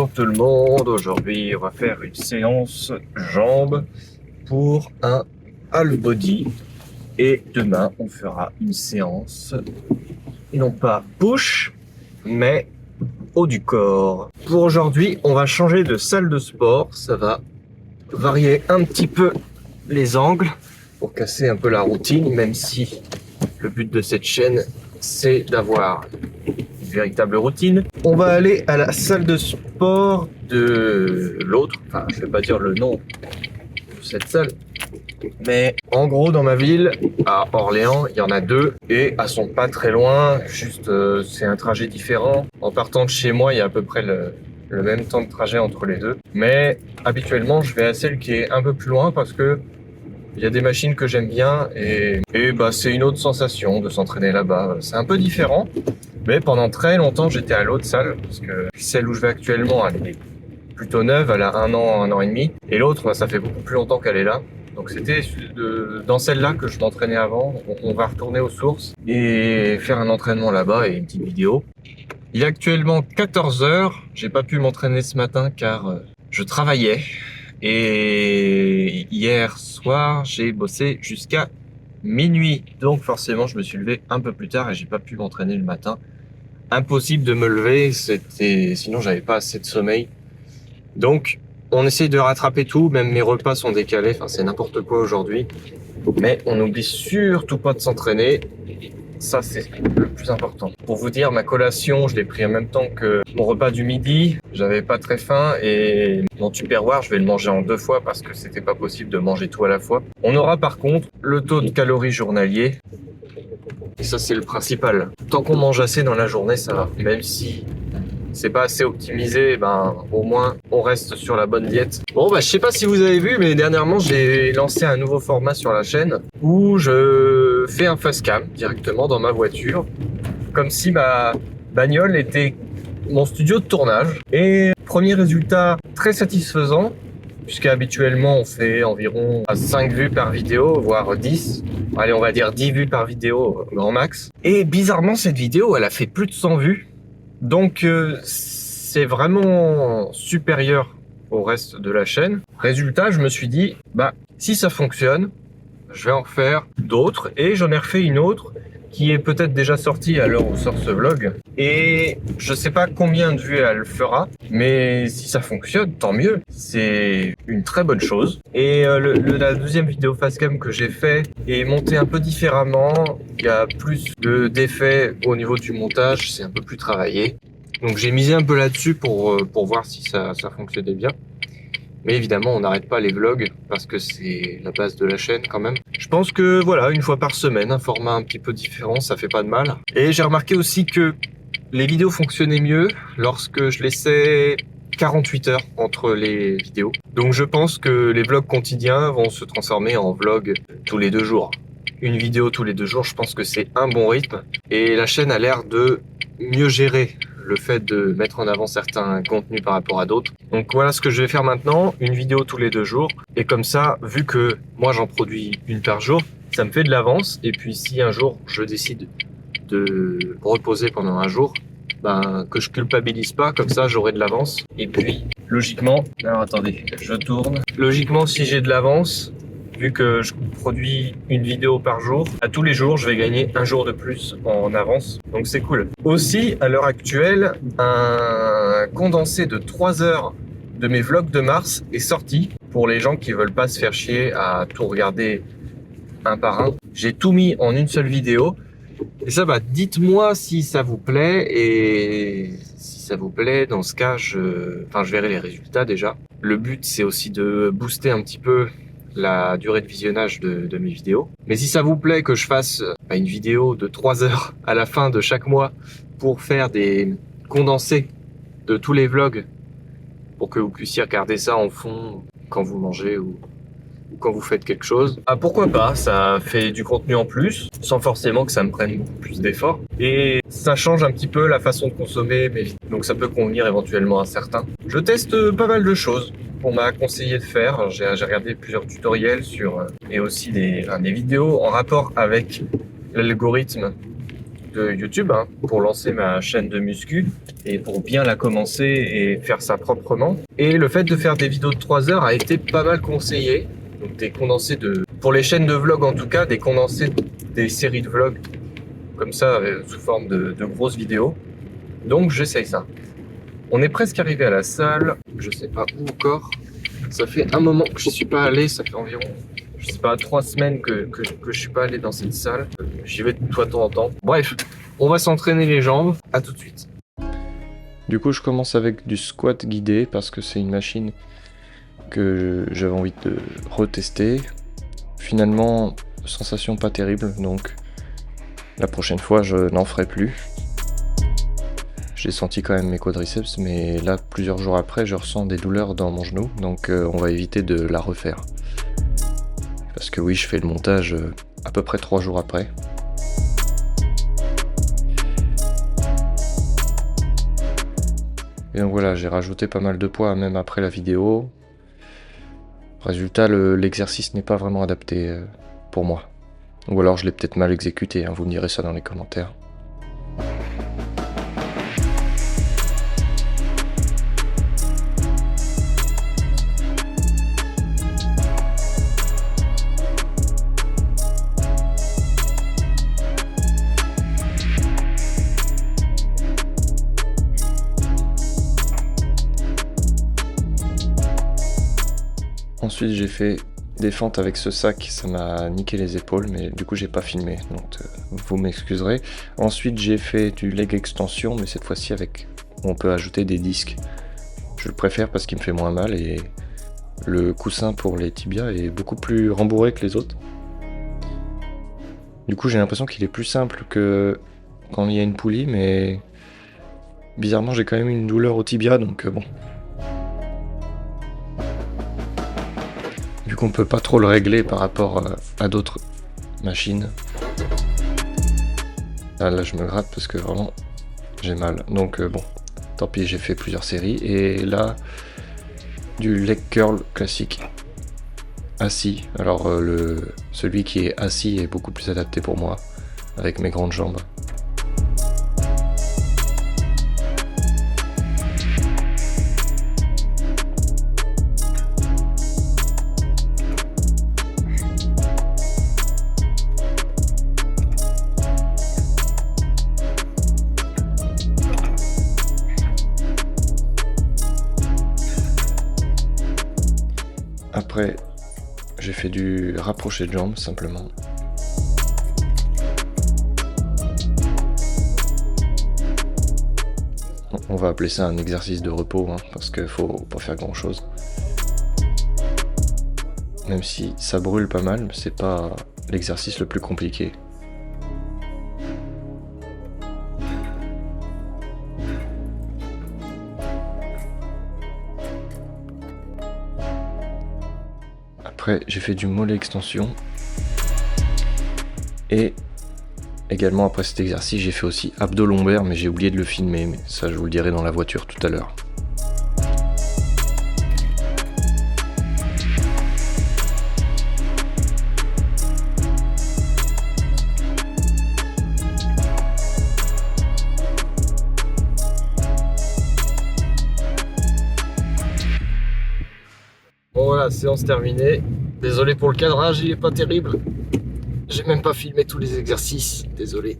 Bonjour tout le monde, aujourd'hui on va faire une séance jambes pour un half body et demain on fera une séance non pas push mais haut du corps. Pour aujourd'hui on va changer de salle de sport, ça va varier un petit peu les angles pour casser un peu la routine, même si le but de cette chaîne c'est d'avoir une véritable routine. On va aller à la salle de sport de l'autre, enfin je vais pas dire le nom de cette salle, mais en gros dans ma ville, à Orléans, il y en a deux et elles sont pas très loin, juste c'est un trajet différent. En partant de chez moi, il y a à peu près le même temps de trajet entre les deux, mais habituellement je vais à celle qui est un peu plus loin parce que il y a des machines que j'aime bien et bah, c'est une autre sensation de s'entraîner là-bas. C'est un peu différent, mais pendant très longtemps, j'étais à l'autre salle parce que celle où je vais actuellement, elle est plutôt neuve, elle a un an et demi. Et l'autre, bah, ça fait beaucoup plus longtemps qu'elle est là. Donc c'était dans celle-là que je m'entraînais avant. On va retourner aux sources et faire un entraînement là-bas et une petite vidéo. Il est actuellement 14 h. J'ai pas pu m'entraîner ce matin car je travaillais. Et hier soir, j'ai bossé jusqu'à minuit. Donc forcément, je me suis levé un peu plus tard et j'ai pas pu m'entraîner le matin. Impossible de me lever, sinon j'avais pas assez de sommeil. Donc, on essaye de rattraper tout, même mes repas sont décalés, enfin c'est n'importe quoi aujourd'hui. Mais on n'oublie surtout pas de s'entraîner. Ça, c'est le plus important. Pour vous dire, ma collation, je l'ai pris en même temps que mon repas du midi. J'avais pas très faim et mon Tupperware, je vais le manger en 2 fois parce que c'était pas possible de manger tout à la fois. On aura par contre le taux de calories journalier. Et ça, c'est le principal. Tant qu'on mange assez dans la journée, ça va. Même si c'est pas assez optimisé, ben au moins on reste sur la bonne diète. Bon bah je sais pas si vous avez vu, mais dernièrement j'ai lancé un nouveau format sur la chaîne où je fais un facecam directement dans ma voiture, comme si ma bagnole était mon studio de tournage. Et premier résultat très satisfaisant, puisque habituellement on fait environ 5 vues par vidéo, voire 10. Allez, on va dire 10 vues par vidéo grand max. Et bizarrement cette vidéo elle a fait plus de 100 vues. Donc c'est vraiment supérieur au reste de la chaîne. Résultat, je me suis dit, bah si ça fonctionne, je vais en refaire d'autres. Et j'en ai refait une autre qui est peut-être déjà sortie à l'heure où sort ce vlog. Et je sais pas combien de vues elle fera, mais si ça fonctionne, tant mieux. C'est une très bonne chose. Et la deuxième vidéo facecam que j'ai fait est montée un peu différemment. Il y a plus d'effets au niveau du montage, c'est un peu plus travaillé. Donc j'ai misé un peu là-dessus pour voir si ça fonctionnait bien. Mais évidemment, on n'arrête pas les vlogs parce que c'est la base de la chaîne quand même. Je pense que voilà, une fois par semaine, un format un petit peu différent, ça fait pas de mal. Et j'ai remarqué aussi que les vidéos fonctionnaient mieux lorsque je laissais 48 heures entre les vidéos. Donc je pense que les vlogs quotidiens vont se transformer en vlogs tous les 2 jours. Une vidéo tous les 2 jours, je pense que c'est un bon rythme. Et la chaîne a l'air de mieux gérer le fait de mettre en avant certains contenus par rapport à d'autres. Donc voilà ce que je vais faire maintenant, une vidéo tous les 2 jours. Et comme ça, vu que moi j'en produis une par jour, ça me fait de l'avance. Et puis si un jour je décide de reposer pendant un jour, ben, que je culpabilise pas, comme ça j'aurai de l'avance. Et puis logiquement, alors attendez, je tourne. Logiquement, si j'ai de l'avance, vu que je produis une vidéo par jour, à tous les jours, je vais gagner un jour de plus en avance. Donc c'est cool. Aussi, à l'heure actuelle, un condensé de 3 heures de mes vlogs de mars est sorti. Pour les gens qui veulent pas se faire chier à tout regarder un par un. J'ai tout mis en une seule vidéo. Et ça, bah, dites-moi si ça vous plaît. Et si ça vous plaît, dans ce cas, je verrai les résultats déjà. Le but, c'est aussi de booster un petit peu la durée de visionnage de mes vidéos. Mais si ça vous plaît que je fasse une vidéo de 3 heures à la fin de chaque mois pour faire des condensés de tous les vlogs pour que vous puissiez regarder ça en fond quand vous mangez ou quand vous faites quelque chose, ah, pourquoi pas, ça fait du contenu en plus sans forcément que ça me prenne beaucoup plus d'efforts et ça change un petit peu la façon de consommer mes vidéos, donc ça peut convenir éventuellement à certains. Je teste pas mal de choses qu'on m'a conseillé de faire. J'ai regardé plusieurs tutoriels et aussi des vidéos en rapport avec l'algorithme de YouTube hein, pour lancer ma chaîne de muscu et pour bien la commencer et faire ça proprement. Et le fait de faire des vidéos de 3 heures a été pas mal conseillé. Donc des condensés pour les chaînes de vlog en tout cas, des condensés des séries de vlogs comme ça sous forme de grosses vidéos. Donc j'essaye ça. On est presque arrivé à la salle, je sais pas où encore. Ça fait un moment que je suis pas allé, ça fait environ, je sais pas, 3 semaines que je suis pas allé dans cette salle. J'y vais de temps en temps. Bref, on va s'entraîner les jambes. À tout de suite. Du coup, je commence avec du squat guidé parce que c'est une machine que j'avais envie de retester. Finalement, sensation pas terrible, donc la prochaine fois, je n'en ferai plus. J'ai senti quand même mes quadriceps, mais là, plusieurs jours après, je ressens des douleurs dans mon genou, donc on va éviter de la refaire. Parce que oui, je fais le montage à peu près 3 jours après. Et donc voilà, j'ai rajouté pas mal de poids même après la vidéo. Résultat, l'exercice n'est pas vraiment adapté pour moi. Ou alors je l'ai peut-être mal exécuté, hein, vous me direz ça dans les commentaires. Ensuite j'ai fait des fentes avec ce sac, ça m'a niqué les épaules, mais du coup j'ai pas filmé, donc vous m'excuserez. Ensuite j'ai fait du leg extension, mais cette fois-ci avec, on peut ajouter des disques. Je le préfère parce qu'il me fait moins mal et le coussin pour les tibias est beaucoup plus rembourré que les autres. Du coup j'ai l'impression qu'il est plus simple que quand il y a une poulie, mais bizarrement j'ai quand même une douleur au tibia, donc bon. Vu qu'on peut pas trop le régler par rapport à d'autres machines. Ah, là je me gratte parce que vraiment j'ai mal. Donc bon, tant pis, j'ai fait plusieurs séries. Et là, du leg curl classique. Assis. Alors celui qui est assis est beaucoup plus adapté pour moi, avec mes grandes jambes. Après, j'ai fait du rapproché de jambes simplement. On va appeler ça un exercice de repos, hein, parce qu'il faut pas faire grand chose. Même si ça brûle pas mal, c'est pas l'exercice le plus compliqué. Après, j'ai fait du mollet extension. Et également, après cet exercice, j'ai fait aussi abdos lombaires, mais j'ai oublié de le filmer. Mais ça, je vous le dirai dans la voiture tout à l'heure. Bon voilà, séance terminée. Désolé pour le cadrage, il est pas terrible. J'ai même pas filmé tous les exercices, désolé.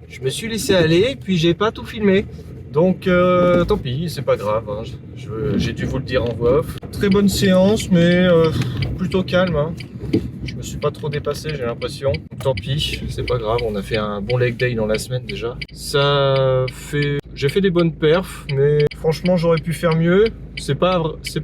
Je me suis laissé aller, puis j'ai pas tout filmé. Donc tant pis, c'est pas grave. Hein. J'ai dû vous le dire en voix off. Très bonne séance, mais plutôt calme. Hein. Je me suis pas trop dépassé, j'ai l'impression. Tant pis, c'est pas grave. On a fait un bon leg day dans la semaine déjà. J'ai fait des bonnes perfs, mais franchement j'aurais pu faire mieux. C'est pas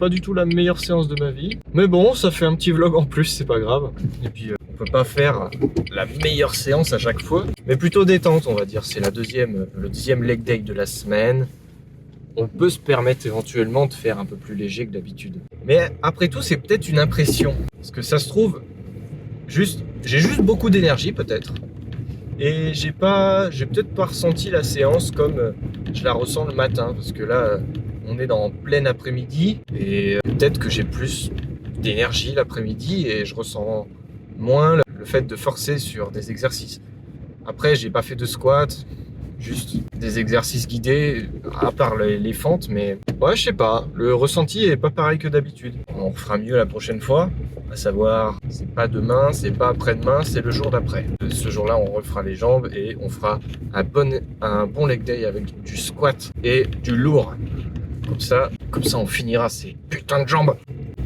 du tout la meilleure séance de ma vie. Mais bon, ça fait un petit vlog en plus, c'est pas grave. Et puis on peut pas faire la meilleure séance à chaque fois, mais plutôt détente on va dire. C'est le deuxième leg day de la semaine. On peut se permettre éventuellement de faire un peu plus léger que d'habitude. Mais après tout, c'est peut-être une impression. Parce que ça se trouve, j'ai juste beaucoup d'énergie peut-être. Et j'ai peut-être pas ressenti la séance comme je la ressens le matin. Parce que là, on est dans plein après-midi. Et peut-être que j'ai plus d'énergie l'après-midi et je ressens moins le fait de forcer sur des exercices. Après, j'ai pas fait de squat, juste des exercices guidés, à part les fentes, mais ouais, je sais pas, le ressenti est pas pareil que d'habitude. On fera mieux la prochaine fois, à savoir, c'est pas demain, c'est pas après-demain, c'est le jour d'après. Ce jour-là, on refera les jambes et on fera un bon leg day avec du squat et du lourd. Comme ça, on finira ces putains de jambes.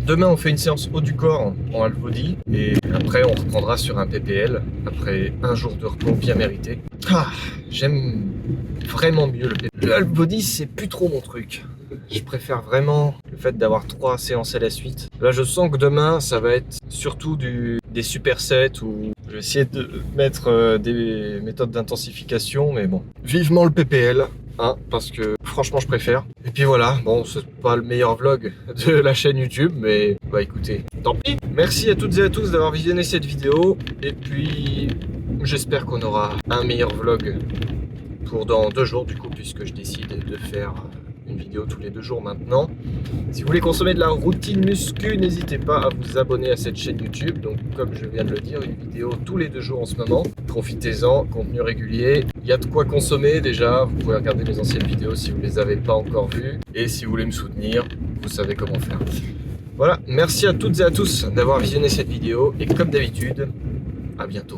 Demain, on fait une séance haut du corps en half body et après, on reprendra sur un PPL après un jour de repos bien mérité. Ah, j'aime vraiment mieux le PPL. Le half body, c'est plus trop mon truc. Je préfère vraiment le fait d'avoir 3 séances à la suite. Là, je sens que demain, ça va être surtout des supersets où je vais essayer de mettre des méthodes d'intensification, mais bon. Vivement le PPL. Hein, parce que franchement je préfère. Et puis voilà, bon c'est pas le meilleur vlog de la chaîne YouTube, mais bah écoutez, tant pis. Merci à toutes et à tous d'avoir visionné cette vidéo. Et puis j'espère qu'on aura un meilleur vlog pour dans 2 jours du coup, puisque je décide de faire une vidéo tous les 2 jours maintenant. Si vous voulez consommer de la routine muscu, n'hésitez pas à vous abonner à cette chaîne YouTube. Donc comme je viens de le dire, une vidéo tous les 2 jours en ce moment. Profitez-en, contenu régulier. Il y a de quoi consommer déjà. Vous pouvez regarder les anciennes vidéos si vous ne les avez pas encore vues. Et si vous voulez me soutenir, vous savez comment faire. Voilà, merci à toutes et à tous d'avoir visionné cette vidéo. Et comme d'habitude, à bientôt.